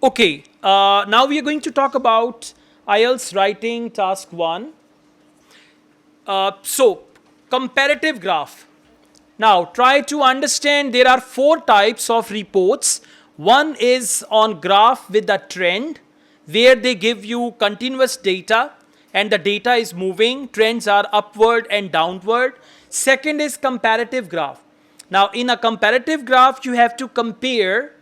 Okay, now we are going to talk about IELTS writing task 1. So, comparative graph. Now, try to understand there are 4 types of reports. One is on graph with a trend, where they give you continuous data and the data is moving, trends are upward and downward. Second is comparative graph. Now, in a comparative graph, you have to compare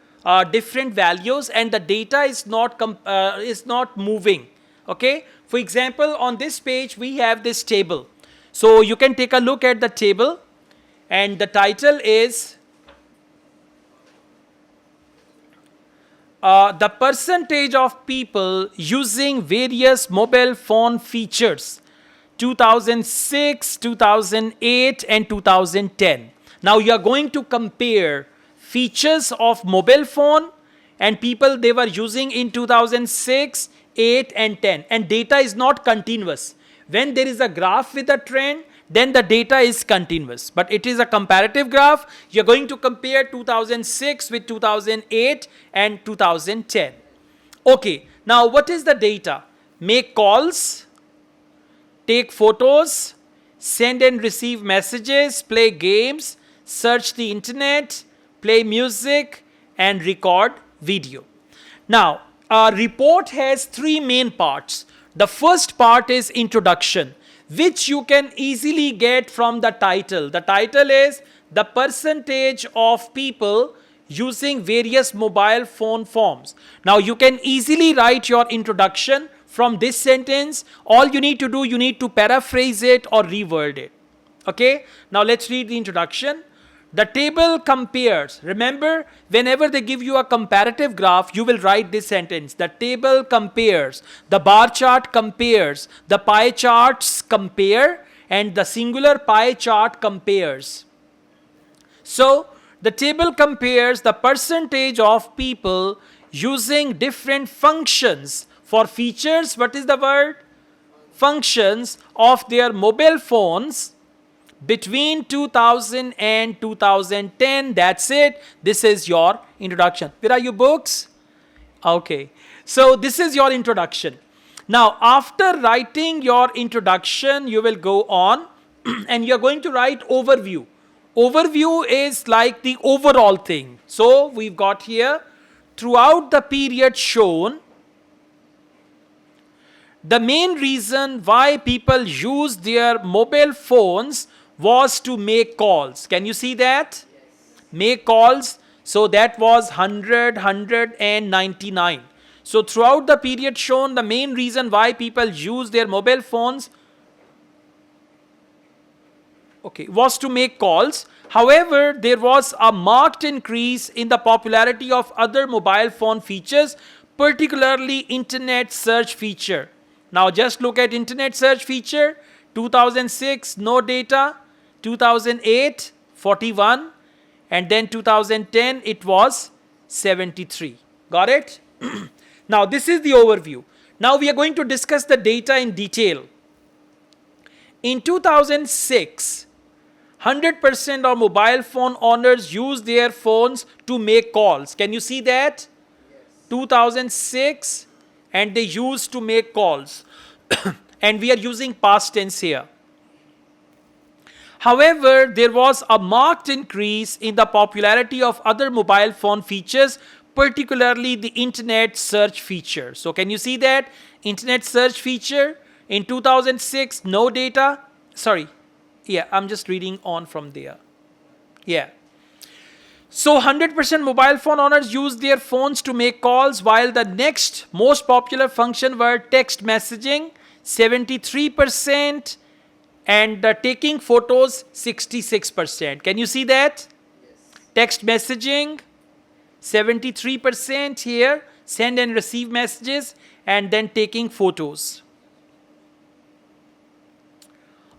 different values and the data is not moving. Okay. For example, on this page, we have this table. So you can take a look at the table, and the title is the percentage of people using various mobile phone features 2006, 2008 and 2010. Now you are going to compare features of mobile phone and people they were using in 2006, 8 and 10, and data is not continuous. When there is a graph with a trend, then the data is continuous, but it is a comparative graph. You're going to compare 2006 with 2008 and 2010. Okay, now what is the data? Make calls, take photos, send and receive messages, play games, search the internet, play music, and record video. Now, a report has 3 main parts. The first part is introduction, which you can easily get from the title. The title is the percentage of people using various mobile phone forms. Now you can easily write your introduction from this sentence. All you need to do, you need to paraphrase it or reword it. Okay, now let's read the introduction. The table compares. Remember, whenever they give you a comparative graph, you will write this sentence. The table compares. The bar chart compares. The pie charts compare. And the singular pie chart compares. So, the table compares the percentage of people using different functions for features. What is the word? Functions of their mobile phones between 2000 and 2010. That's it. This is your introduction. Where are your books? Okay. So this is your introduction. Now, after writing your introduction, you will go on and you're going to write overview. Overview is like the overall thing. So we've got here, throughout the period shown, the main reason why people use their mobile phones was to make calls. Can you see that? Yes. Make calls. So that was 100, 199. So throughout the period shown, the main reason why people use their mobile phones was to make calls. However, there was a marked increase in the popularity of other mobile phone features, particularly internet search feature. Now just look at internet search feature. 2006, no data. 2008, 41. And then 2010, it was 73. Got it? Now this is the overview. Now we are going to discuss the data in detail. In 2006, 100% of mobile phone owners use their phones to make calls. Can you see that? Yes. 2006, and they used to make calls. And we are using past tense here. However, there was a marked increase in the popularity of other mobile phone features, particularly the internet search feature. So can you see that? Internet search feature in 2006, no data. Sorry. Yeah, I'm just reading on from there. Yeah. So 100% mobile phone owners use their phones to make calls, while the next most popular function were text messaging, 73%, and taking photos, 66%. Can you see that? Yes. Text messaging, 73% here, send and receive messages, and then taking photos.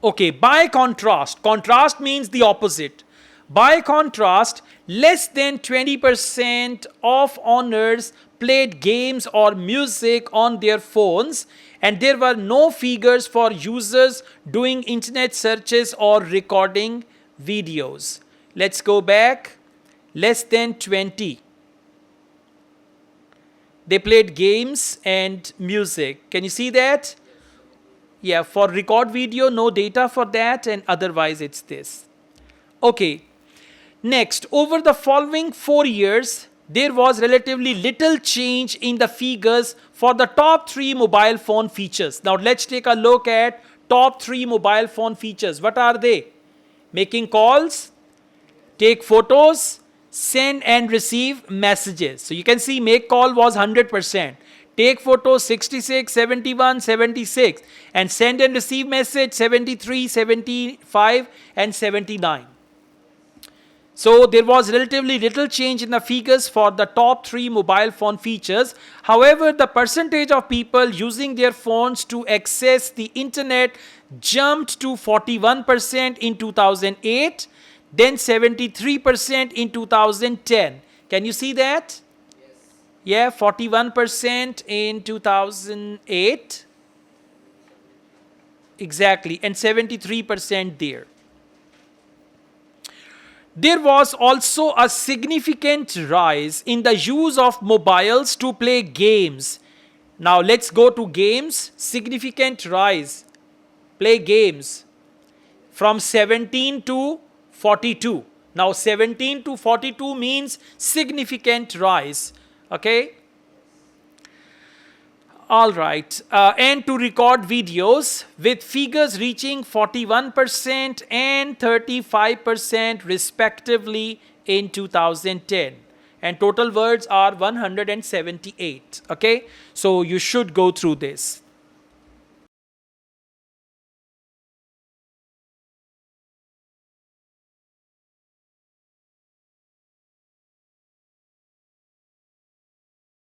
Okay, by contrast, contrast means the opposite. By contrast, less than 20% of owners played games or music on their phones, and there were no figures for users doing internet searches or recording videos. Let's go back. Less than 20. they played games and music. Can you see that? Yeah, for record video, no data for that, and otherwise it's this. Okay. Next, over the following 4 years, there was relatively little change in the figures for the top 3 mobile phone features. Now let's take a look at top 3 mobile phone features. What are they? Making calls, take photos, send and receive messages. So you can see make call was 100%. Take photos 66, 71, 76. And send and receive message 73, 75 and 79. So there was relatively little change in the figures for the top 3 mobile phone features. However, the percentage of people using their phones to access the internet jumped to 41% in 2008, then 73% in 2010. Can you see that? Yes. Yeah, 41% in 2008. Exactly, and 73% there. There was also a significant rise in the use of mobiles to play games. Now let's go to games. Significant rise. Play games from 17 to 42. Now 17 to 42 means significant rise. Okay. All right. And to record videos with figures reaching 41% and 35% respectively in 2010. And total words are 178. Okay. So you should go through this.